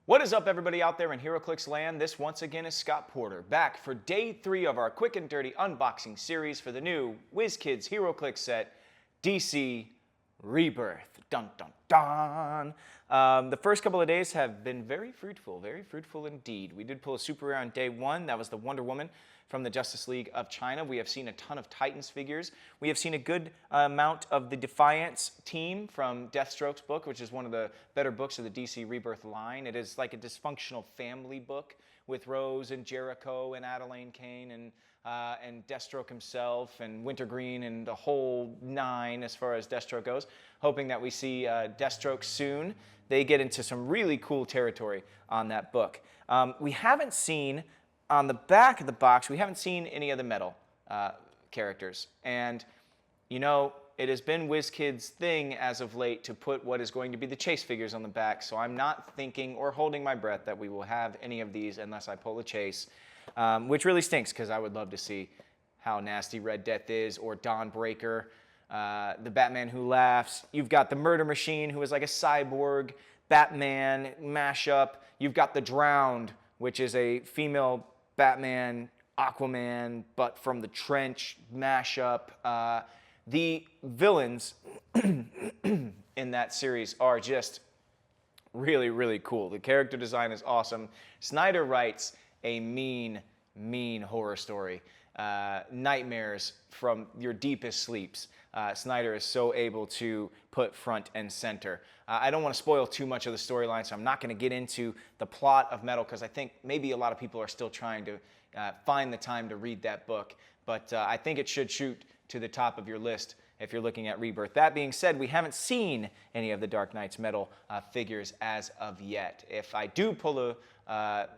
What is up, everybody out there in HeroClix land? This once again is Scott Porter, back for day 3 of our quick and dirty unboxing series for the new WizKids HeroClix set, DC Rebirth. Dun dun dun! The first couple of days have been very fruitful indeed. We did pull a super rare on day 1. That was the Wonder Woman from the Justice League of China. We have seen a ton of Titans figures. We have seen a good amount of the Defiance team from Deathstroke's book, which is one of the better books of the DC Rebirth line. It is like a dysfunctional family book with Rose and Jericho and Adelaine Kane and Deathstroke himself and Wintergreen and the whole 9 as far as Deathstroke goes. Hoping that we see Deathstroke soon. They get into some really cool territory on that book. We haven't seen, on the back of the box, we haven't seen any of the metal characters. And, you know, it has been WizKids' thing as of late to put what is going to be the chase figures on the back, so I'm not thinking or holding my breath that we will have any of these unless I pull a chase, which really stinks because I would love to see how nasty Red Death is, or Dawnbreaker, the Batman Who Laughs. You've got the Murder Machine, who is like a cyborg Batman mashup. You've got the Drowned, which is a female Batman, Aquaman, but from the trench mashup. The villains in that series are just really, really cool. The character design is awesome. Snyder writes a mean horror story. Nightmares from your deepest sleeps. Snyder is so able to put front and center. I don't want to spoil too much of the storyline, so I'm not going to get into the plot of Metal, because I think maybe a lot of people are still trying to find the time to read that book. But I think it should shoot to the top of your list if you're looking at Rebirth. That being said, we haven't seen any of the Dark Knight's Metal figures as of yet. If I do pull a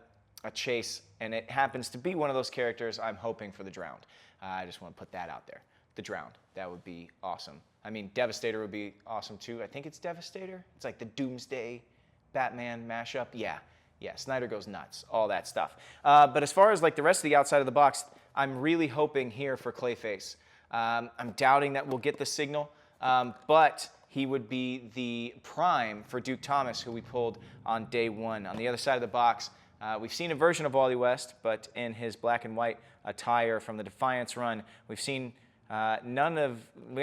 chase and it happens to be one of those characters, I'm hoping for the Drowned. I just want to put that out there. The Drowned. That would be awesome. I mean, Devastator would be awesome too. I think it's Devastator. It's like the Doomsday Batman mashup. Yeah, Snyder goes nuts. All that stuff. But as far as like the rest of the outside of the box, I'm really hoping here for Clayface. I'm doubting that we'll get the signal, but he would be the prime for Duke Thomas, who we pulled on day 1. On the other side of the box, we've seen a version of Wally West, but in his black and white attire from the Defiance run. We've seen we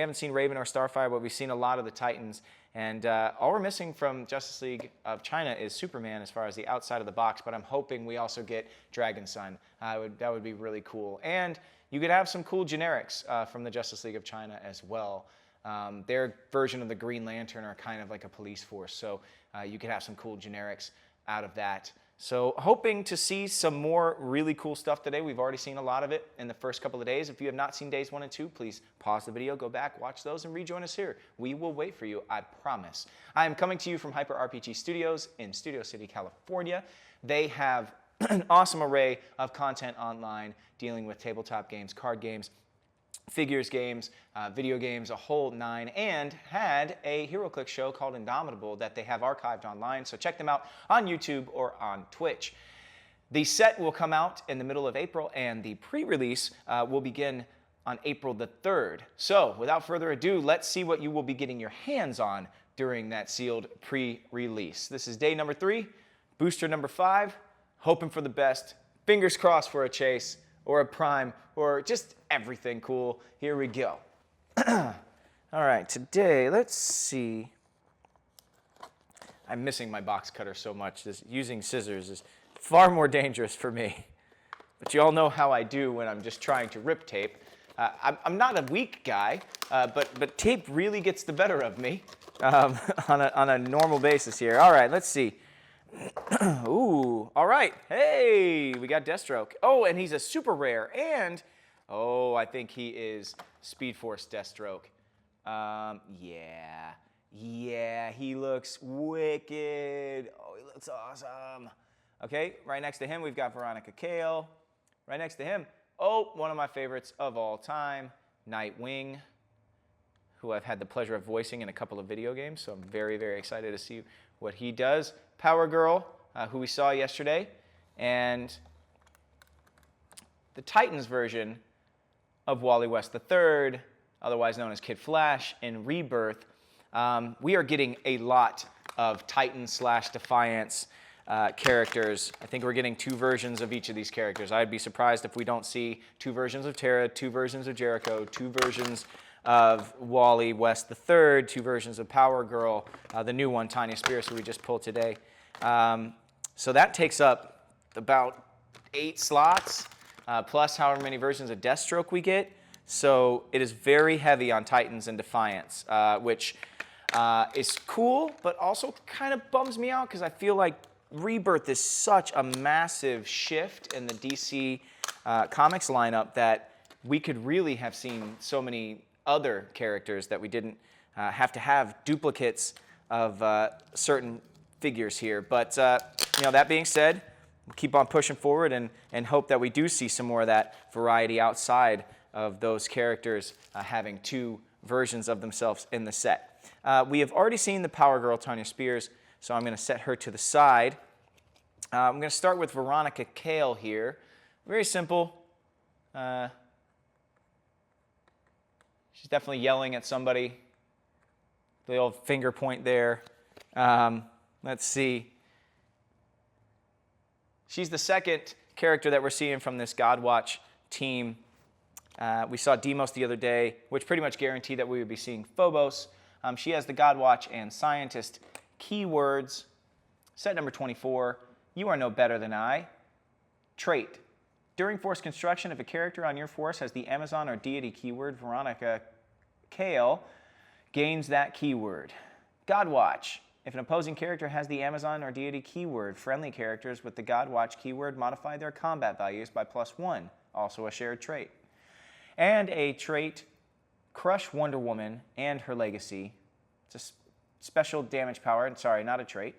haven't seen Raven or Starfire, but we've seen a lot of the Titans. And all we're missing from Justice League of China is Superman as far as the outside of the box, but I'm hoping we also get Dragon Sun. That would be really cool. And you could have some cool generics from the Justice League of China as well. Their version of the Green Lantern are kind of like a police force, so you could have some cool generics out of that. So hoping to see some more really cool stuff today. We've already seen a lot of it in the first couple of days. If you have not seen days 1 and 2, please pause the video, go back, watch those, and rejoin us here. We will wait for you, I promise. I am coming to you from Hyper RPG Studios in Studio City, California. They have an awesome array of content online dealing with tabletop games, card games, figures games, video games, a whole 9, and had a HeroClix show called Indomitable that they have archived online, so check them out on YouTube or on Twitch. The set will come out in the middle of April, and the pre-release will begin on April the 3rd. So, without further ado, let's see what you will be getting your hands on during that sealed pre-release. This is day number 3, booster number 5, hoping for the best, fingers crossed for a chase, or a prime, or just everything cool. Here we go. All right, today, let's see. I'm missing my box cutter so much. Using scissors is far more dangerous for me. But you all know how I do when I'm just trying to rip tape. I'm not a weak guy, but tape really gets the better of me on a normal basis here. All right, let's see. Ooh, all right. Hey, we got Deathstroke. Oh, and he's a super rare. And, oh, I think he is Speed Force Deathstroke. Yeah, he looks wicked. Oh, he looks awesome. Okay, right next to him, we've got Veronica Kale. Right next to him, oh, one of my favorites of all time, Nightwing, who I've had the pleasure of voicing in a couple of video games, so I'm very, very excited to see what he does. Power Girl, who we saw yesterday, and the Titans version of Wally West III, otherwise known as Kid Flash, in Rebirth. We are getting a lot of Titan / Defiance characters. I think we're getting 2 versions of each of these characters. I'd be surprised if we don't see 2 versions of Terra, 2 versions of Jericho, 2 versions of Wally West III, 2 versions of Power Girl, the new one, Tanya Spears, who we just pulled today. So that takes up about 8 slots, plus however many versions of Deathstroke we get. So it is very heavy on Titans and Defiance, which is cool, but also kind of bums me out because I feel like Rebirth is such a massive shift in the DC Comics lineup that we could really have seen so many other characters that we didn't have to have duplicates of certain figures here. But you know, that being said, we'll keep on pushing forward and hope that we do see some more of that variety outside of those characters having 2 versions of themselves in the set. We have already seen the Power Girl, Tanya Spears, so I'm going to set her to the side. I'm going to start with Veronica Kale here. Very simple. She's definitely yelling at somebody. The old finger point there. Let's see. She's the second character that we're seeing from this Godwatch team. We saw Demos the other day, which pretty much guaranteed that we would be seeing Phobos. She has the Godwatch and Scientist keywords. Set number 24, you are no better than I. Trait. During force construction, if a character on your force has the Amazon or deity keyword, Veronica Kale gains that keyword. Godwatch. If an opposing character has the Amazon or deity keyword, friendly characters with the Godwatch keyword modify their combat values by +1, also a shared trait. And a trait, Crush Wonder Woman and her legacy. It's a special damage power, sorry, not a trait.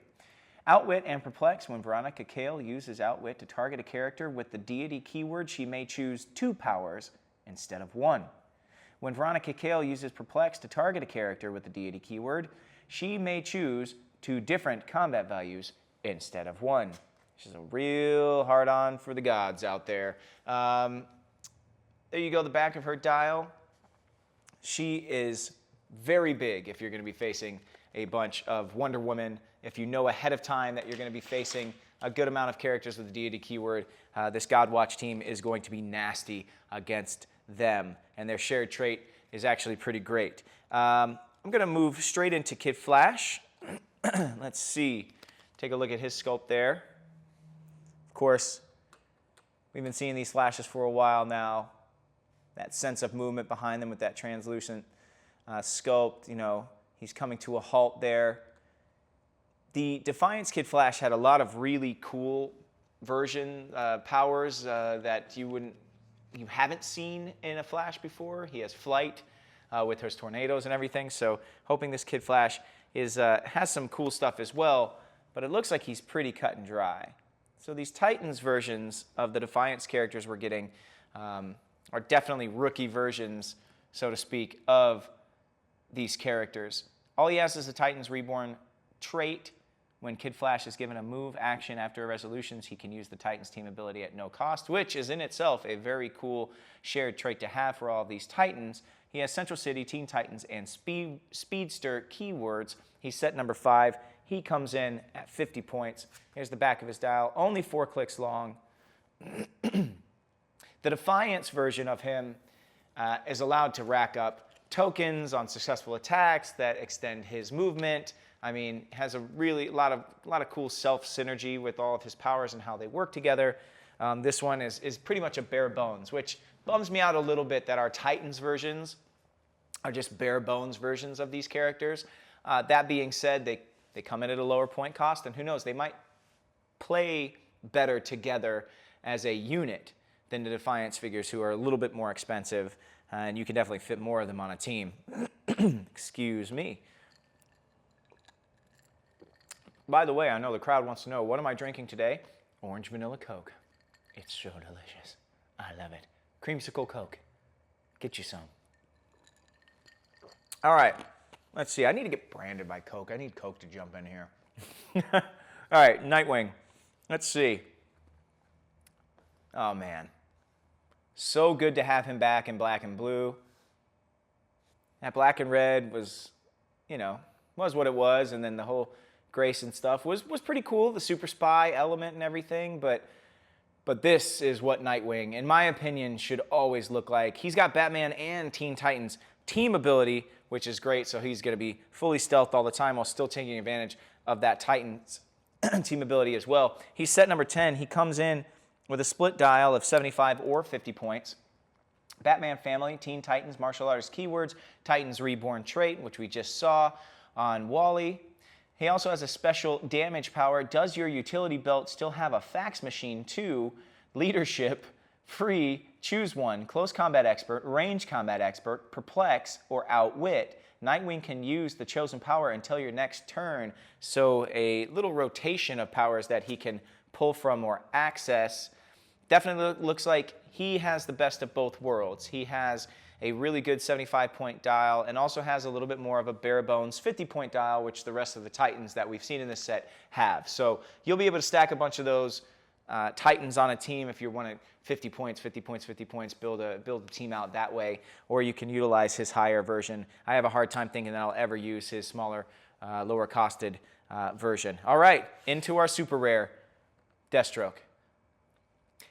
Outwit and Perplex. When Veronica Kale uses Outwit to target a character with the deity keyword, she may choose 2 powers instead of 1. When Veronica Kale uses Perplex to target a character with the deity keyword, she may choose 2 different combat values instead of 1. She's a real hard-on for the gods out there. There you go, the back of her dial. She is very big if you're going to be facing a bunch of Wonder Woman. If you know ahead of time that you're going to be facing a good amount of characters with the deity keyword, this Godwatch team is going to be nasty against them. And their shared trait is actually pretty great. I'm going to move straight into Kid Flash. Let's see. Take a look at his sculpt there. Of course, we've been seeing these flashes for a while now. That sense of movement behind them with that translucent sculpt, you know, he's coming to a halt there. The Defiance Kid Flash had a lot of really cool version powers that you haven't seen in a Flash before. He has flight with his tornadoes and everything. So hoping this Kid Flash has some cool stuff as well. But it looks like he's pretty cut and dry. So these Titans versions of the Defiance characters we're getting are definitely rookie versions, so to speak, of these characters. All he has is the Titans Reborn trait. When Kid Flash is given a move action after a resolutions, he can use the Titans team ability at no cost, which is in itself a very cool shared trait to have for all of these Titans. He has Central City, Teen Titans, and Speedster keywords. He's set number 5. He comes in at 50 points. Here's the back of his dial, only 4 clicks long. The Defiance version of him is allowed to rack up tokens on successful attacks that extend his movement. I mean, has a really lot of cool self-synergy with all of his powers and how they work together. This one is pretty much a bare bones, which bums me out a little bit that our Titans versions are just bare bones versions of these characters. That being said, they come in at a lower point cost, and who knows, they might play better together as a unit than the Defiance figures, who are a little bit more expensive, and you can definitely fit more of them on a team. Excuse me. By the way, I know the crowd wants to know, what am I drinking today? Orange vanilla Coke. It's so delicious. I love it. Creamsicle Coke. Get you some. All right, let's see. I need to get branded by Coke. I need Coke to jump in here. All right, Nightwing. Let's see. Oh, man. So good to have him back in black and blue. That black and red was, you know, was what it was, and then the whole grace and stuff was pretty cool, the super spy element and everything, but this is what Nightwing, in my opinion, should always look like. He's got Batman and Teen Titans team ability, which is great, so he's going to be fully stealthed all the time while still taking advantage of that Titans team ability as well. He's set number 10. He comes in with a split dial of 75 or 50 points. Batman family, Teen Titans, martial artist keywords, Titans Reborn trait, which we just saw on Wally. He also has a special damage power. Does your utility belt still have a fax machine too? Leadership, free, choose one, close combat expert, range combat expert, perplex, or outwit. Nightwing can use the chosen power until your next turn. So a little rotation of powers that he can pull from or access. Definitely looks like he has the best of both worlds. He has a really good 75-point dial and also has a little bit more of a bare bones 50-point dial, which the rest of the Titans that we've seen in this set have. So you'll be able to stack a bunch of those Titans on a team if you want to 50 points, 50 points, 50 points, build a team out that way, or you can utilize his higher version. I have a hard time thinking that I'll ever use his smaller, lower costed version. All right, into our super rare, Deathstroke.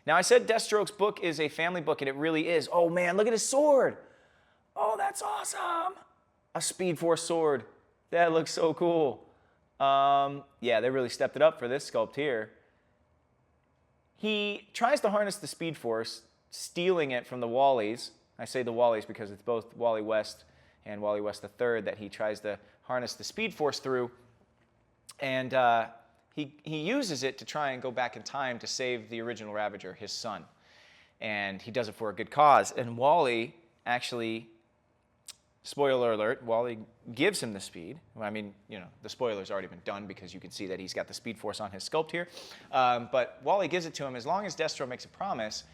Now, I said Deathstroke's book is a family book, and it really is. Oh, man, look at his sword. Oh, that's awesome. A Speed Force sword. That looks so cool. Yeah, they really stepped it up for this sculpt here. He tries to harness the Speed Force, stealing it from the Wallies. I say the Wallies because it's both Wally West and Wally West III that he tries to harness the Speed Force through. And he uses it to try and go back in time to save the original Ravager, his son. And he does it for a good cause. And Wally actually, spoiler alert, Wally gives him the speed. I mean, you know, the spoiler's already been done because you can see that he's got the Speed Force on his sculpt here. But Wally gives it to him as long as Deathstroke makes a promise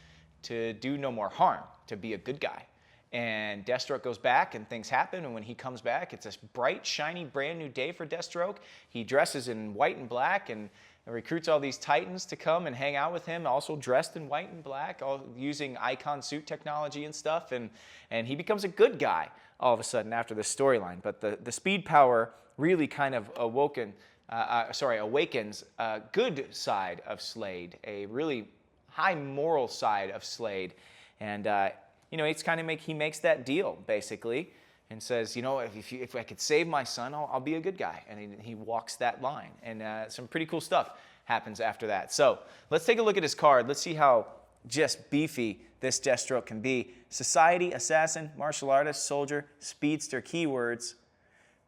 to do no more harm, to be a good guy. And Deathstroke goes back and things happen, and when he comes back, it's a bright, shiny, brand new day for Deathstroke. He dresses in white and black and recruits all these Titans to come and hang out with him, also dressed in white and black, all using icon suit technology and stuff, and he becomes a good guy all of a sudden after this storyline. But the speed power really kind of awakens a good side of Slade, a really high moral side of Slade, and you know, he makes that deal, basically, and says, you know, if I could save my son, I'll be a good guy. And he walks that line. And some pretty cool stuff happens after that. So let's take a look at his card. Let's see how just beefy this Deathstroke can be. Society, assassin, martial artist, soldier, speedster, keywords,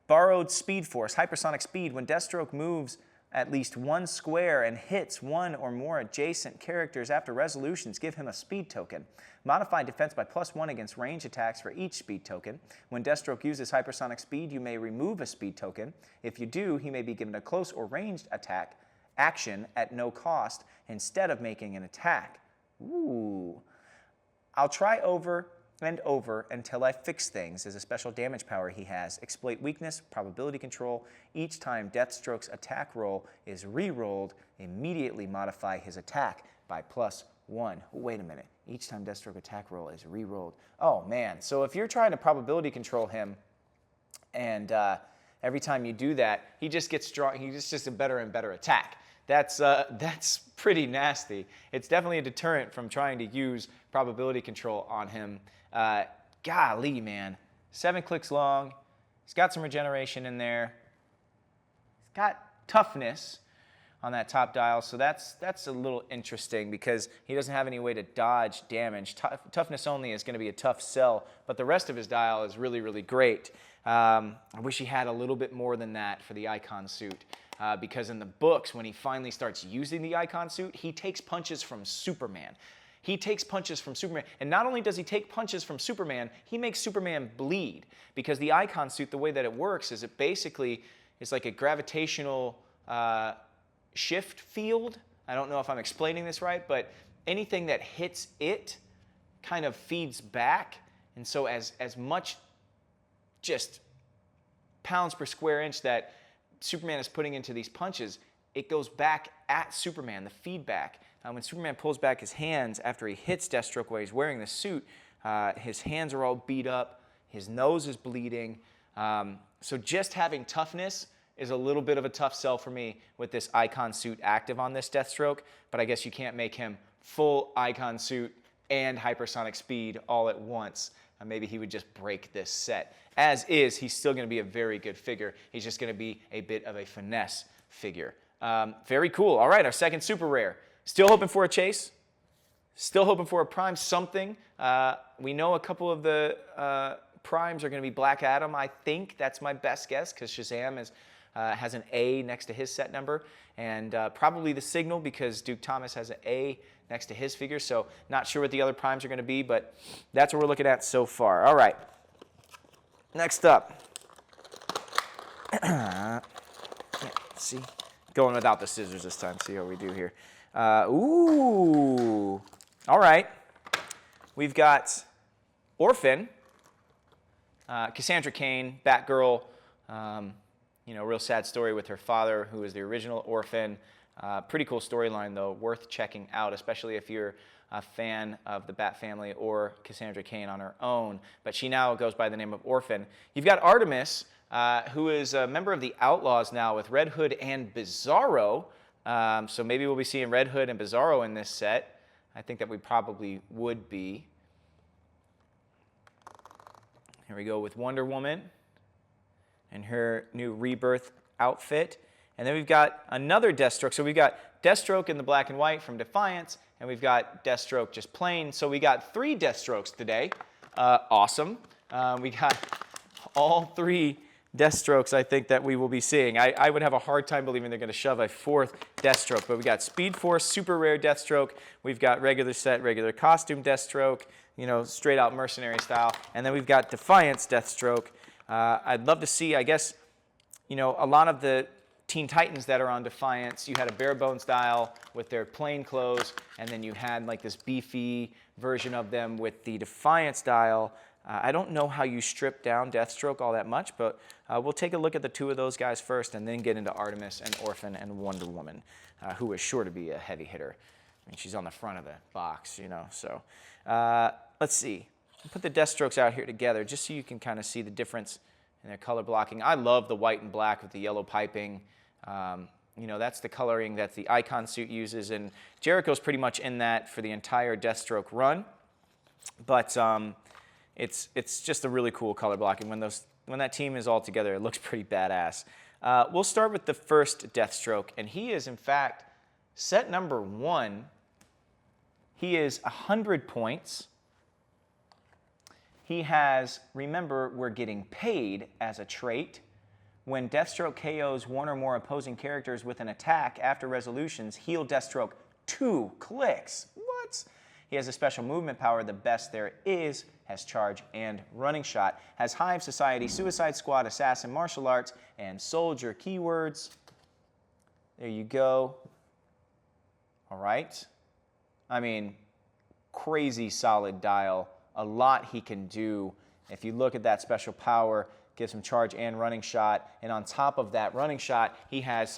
borrowed Speed Force, hypersonic speed. When Deathstroke moves at least one square and hits one or more adjacent characters after resolutions, give him a speed token. Modified defense by +1 against range attacks for each speed token. When Deathstroke uses hypersonic speed, you may remove a speed token. If you do, he may be given a close or ranged attack action at no cost instead of making an attack. Ooh. I'll try over and over until I fix things is a special damage power he has. Exploit weakness, probability control. Each time Deathstroke's attack roll is re-rolled, immediately modify his attack by +1. Oh, wait a minute. Each time Deathstroke attack roll is re-rolled. Oh, man. So if you're trying to probability control him and every time you do that, he just gets strong. He's just a better and better attack. That's pretty nasty. It's definitely a deterrent from trying to use probability control on him. Golly, man. 7 clicks long. He's got some regeneration in there. He's got toughness on that top dial, so that's a little interesting because he doesn't have any way to dodge damage. Toughness only is going to be a tough sell, but the rest of his dial is really, really great. I wish he had a little bit more than that for the icon suit. Because in the books, when he finally starts using the icon suit, he takes punches from Superman. He takes punches from Superman. And not only does he take punches from Superman, he makes Superman bleed. Because the icon suit, the way that it works is it basically is like a gravitational shift field. I don't know if I'm explaining this right, but anything that hits it kind of feeds back. And so as much just pounds per square inch that Superman is putting into these punches, it goes back at Superman, the feedback. When Superman pulls back his hands after he hits Deathstroke while he's wearing the suit, his hands are all beat up, his nose is bleeding. So just having toughness is a little bit of a tough sell for me with this icon suit active on this Deathstroke, but I guess you can't make him full icon suit and hypersonic speed all at once. Maybe he would just break this set. As is, he's still going to be a very good figure. He's just going to be a bit of a finesse figure. Very cool. All right, our second super rare. Still hoping for a chase. Still hoping for a prime something. We know a couple of the primes are going to be Black Adam, I think. That's my best guess because Shazam has an A next to his set number. And probably the Signal because Duke Thomas has an A next to his figure. So not sure what the other primes are going to be, but that's what we're looking at so far. All right. Next up. Yeah, see? Going without the scissors this time. See how we do here. Ooh. All right. We've got Orphan, Cassandra Cain, Batgirl. Real sad story with her father, who was the original Orphan. Pretty cool storyline, though, worth checking out, especially if you're a fan of the Bat family or Cassandra Cain on her own. But she now goes by the name of Orphan. You've got Artemis, who is a member of the Outlaws now with Red Hood and Bizarro. So maybe we'll be seeing Red Hood and Bizarro in this set. I think that we probably would be. Here we go with Wonder Woman and her new Rebirth outfit. And then we've got another Deathstroke. So we've got Deathstroke in the black and white from Defiance, and we've got Deathstroke just plain. So we got 3 Deathstrokes today. Awesome. We got all 3 Deathstrokes I think that we will be seeing. I would have a hard time believing they're going to shove a 4th Deathstroke. But we got Speed Force, super rare Deathstroke. We've got regular set, regular costume Deathstroke, straight out mercenary style. And then we've got Defiance Deathstroke. I'd love to see, I guess, a lot of the Teen Titans that are on Defiance, you had a bare bone style with their plain clothes, and then you had like this beefy version of them with the Defiance style. I don't know how you strip down Deathstroke all that much, but we'll take a look at the 2 of those guys first and then get into Artemis and Orphan and Wonder Woman, who is sure to be a heavy hitter. I mean, she's on the front of the box, So let's see. I'll put the Deathstrokes out here together just so you can kind of see the difference in their color blocking. I love the white and black with the yellow piping. That's the coloring that the Icon suit uses, and Jericho's pretty much in that for the entire Deathstroke run. But it's just a really cool color blocking. When that team is all together, it looks pretty badass. We'll start with the first Deathstroke, and he is, in fact, set number 1. He is 100 points. He has, remember, we're getting paid as a trait. When Deathstroke KOs 1 or more opposing characters with an attack after resolutions, heal Deathstroke 2 clicks. What? He has a special movement power, the best there is, has charge and running shot, has Hive, Society, Suicide Squad, Assassin, Martial Arts, and Soldier keywords. There you go. All right. I mean, crazy solid dial. A lot he can do. If you look at that special power, gives him charge and running shot, and on top of that running shot, he has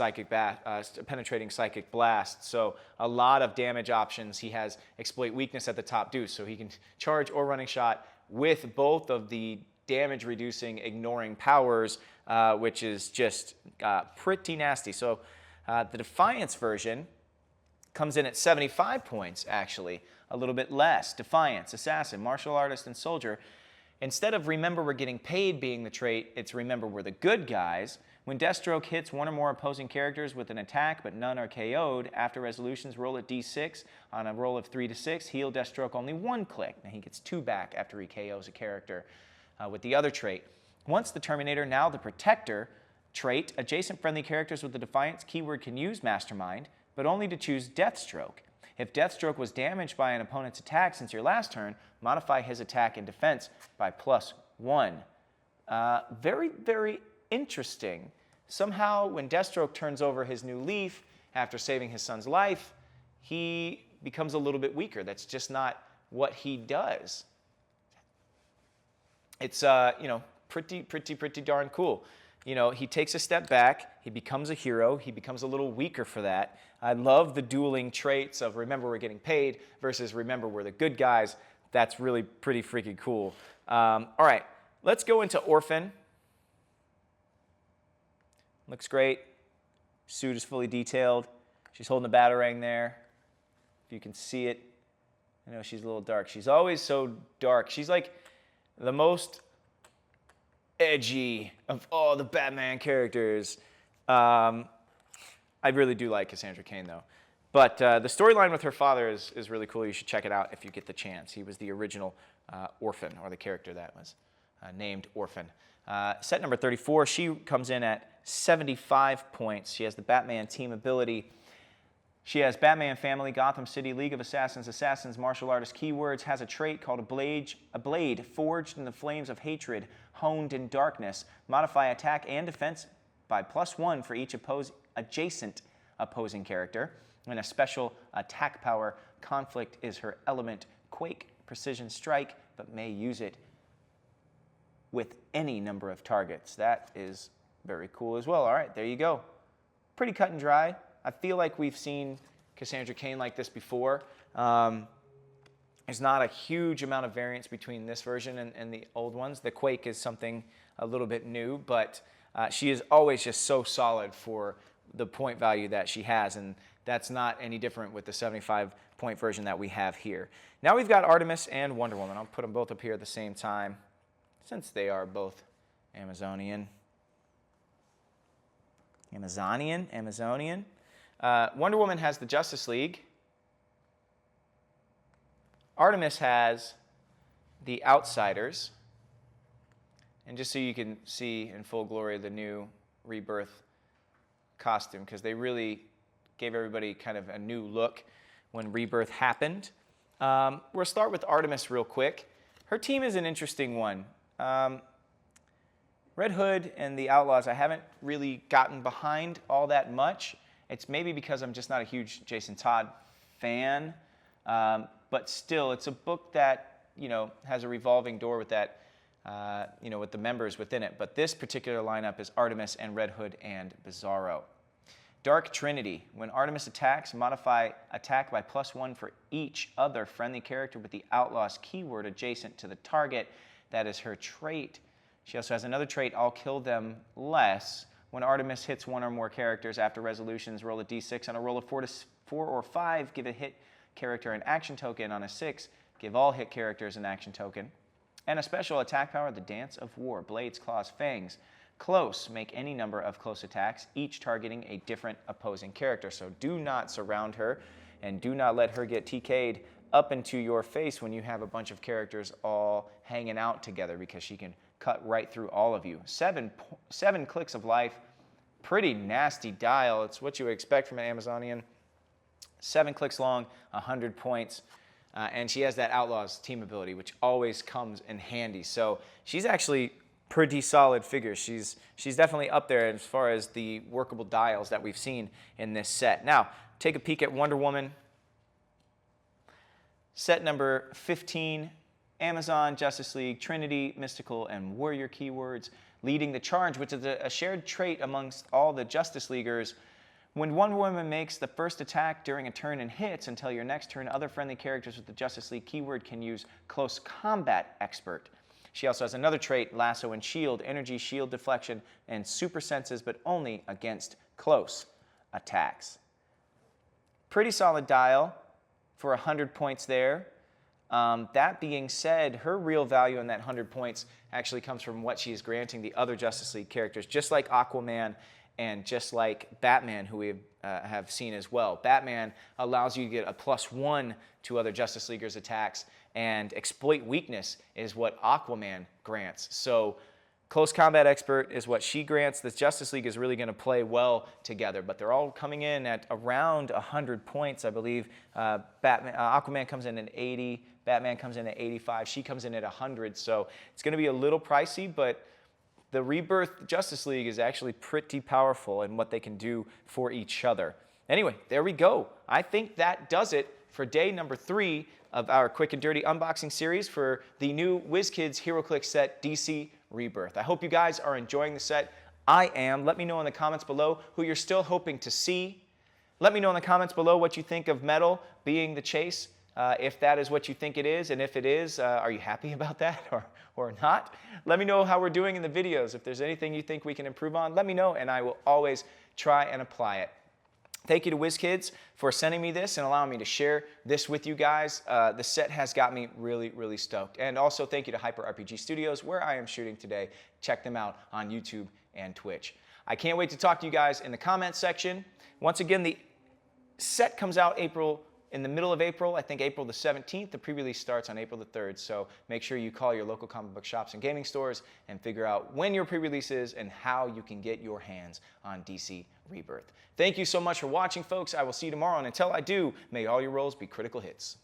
penetrating psychic blast. So a lot of damage options. He has exploit weakness at the top deuce, so he can charge or running shot with both of the damage reducing ignoring powers, which is just pretty nasty. So the Defiance version comes in at 75 points, actually, a little bit less. Defiance, Assassin, Martial Artist, and Soldier. Instead of remember we're getting paid being the trait, it's remember we're the good guys. When Deathstroke hits 1 or more opposing characters with an attack but none are KO'd, after resolutions roll a d6. On a roll of 3 to 6, heal Deathstroke only 1 click. Now he gets 2 back after he KOs a character with the other trait. Once the Terminator, now the Protector trait, adjacent friendly characters with the Defiance keyword can use Mastermind, but only to choose Deathstroke. If Deathstroke was damaged by an opponent's attack since your last turn, modify his attack and defense by +1. Very, very interesting. Somehow, when Deathstroke turns over his new leaf after saving his son's life, he becomes a little bit weaker. That's just not what he does. It's pretty darn cool. He takes a step back, he becomes a hero, he becomes a little weaker for that. I love the dueling traits of remember we're getting paid versus remember we're the good guys. That's really pretty freaking cool. All right, let's go into Orphan. Looks great. Suit is fully detailed. She's holding the batarang there. If you can see it. I know she's a little dark. She's always so dark. She's like the most edgy of all the Batman characters. I really do like Cassandra Cain, though. But the storyline with her father is really cool. You should check it out if you get the chance. He was the original Orphan, or the character that was named Orphan. Set number 34, she comes in at 75 points. She has the Batman team ability. She has Batman Family, Gotham City, League of Assassins, Assassins, Martial Artist keywords, has a trait called a blade forged in the flames of hatred, honed in darkness, modify attack and defense by +1 for each adjacent opposing character, and a special attack power. Conflict is her element, Quake, Precision Strike, but may use it with any number of targets. That is very cool as well. All right, there you go. Pretty cut and dry. I feel like we've seen Cassandra Cain like this before. There's not a huge amount of variance between this version and the old ones. The Quake is something a little bit new, but she is always just so solid for the point value that she has, and that's not any different with the 75-point version that we have here. Now we've got Artemis and Wonder Woman. I'll put them both up here at the same time, since they are both Amazonian. Wonder Woman has the Justice League. Artemis has the Outsiders. And just so you can see in full glory the new Rebirth costume, because they really gave everybody kind of a new look when Rebirth happened. We'll start with Artemis real quick. Her team is an interesting one. Red Hood and the Outlaws, I haven't really gotten behind all that much. It's maybe because I'm just not a huge Jason Todd fan, but still, it's a book that, you know, has a revolving door with that, you know, with the members within it. But this particular lineup is Artemis and Red Hood and Bizarro. Dark Trinity. When Artemis attacks, modify attack by +1 for each other friendly character with the Outlaws keyword adjacent to the target. That is her trait. She also has another trait, I'll kill them less. When Artemis hits one or more characters after resolutions, roll a d6. On a roll of 4 or 5, give a hit character an action token. On a 6, give all hit characters an action token. And a special attack power, the Dance of War. Blades, claws, fangs. Close, make any number of close attacks, each targeting a different opposing character. So do not surround her, and do not let her get TK'd up into your face when you have a bunch of characters all hanging out together, because she can cut right through all of you. 7 clicks of life, pretty nasty dial. It's what you would expect from an Amazonian. 7 clicks long, 100 points. And she has that Outlaws team ability, which always comes in handy. So she's actually pretty solid figure. She's definitely up there as far as the workable dials that we've seen in this set. Now, take a peek at Wonder Woman. Set number 15, Amazon, Justice League, Trinity, Mystical, and Warrior keywords. Leading the charge, which is a shared trait amongst all the Justice Leaguers. When Wonder Woman makes the first attack during a turn and hits, until your next turn, other friendly characters with the Justice League keyword can use Close Combat Expert. She also has another trait, Lasso and Shield, Energy, Shield Deflection, and Super Senses, but only against close attacks. Pretty solid dial for 100 points there. That being said, her real value in that 100 points actually comes from what she is granting the other Justice League characters, just like Aquaman and just like Batman, who we have seen as well. Batman allows you to get a +1 to other Justice Leaguers' attacks, and exploit weakness is what Aquaman grants. So Close Combat Expert is what she grants. The Justice League is really going to play well together, but they're all coming in at around 100 points, I believe. Aquaman comes in at 80, Batman comes in at 85, she comes in at 100, so it's going to be a little pricey, but the Rebirth Justice League is actually pretty powerful in what they can do for each other. Anyway, there we go. I think that does it for day number 3 of our quick and dirty unboxing series for the new WizKids HeroClix set DC Rebirth. I hope you guys are enjoying the set. I am. Let me know in the comments below who you're still hoping to see. Let me know in the comments below what you think of Metal being the chase if that is what you think it is, and if it is, are you happy about that or not? Let me know how we're doing in the videos. If there's anything you think we can improve on, let me know, and I will always try and apply it. Thank you to WizKids for sending me this and allowing me to share this with you guys. The set has got me really, really stoked. And also thank you to Hyper RPG Studios, where I am shooting today. Check them out on YouTube and Twitch. I can't wait to talk to you guys in the comments section. Once again, the set comes out in the middle of April, I think April the 17th. The pre-release starts on April the 3rd, so make sure you call your local comic book shops and gaming stores and figure out when your pre-release is and how you can get your hands on DC Rebirth. Thank you so much for watching, folks. I will see you tomorrow, and until I do, may all your rolls be critical hits.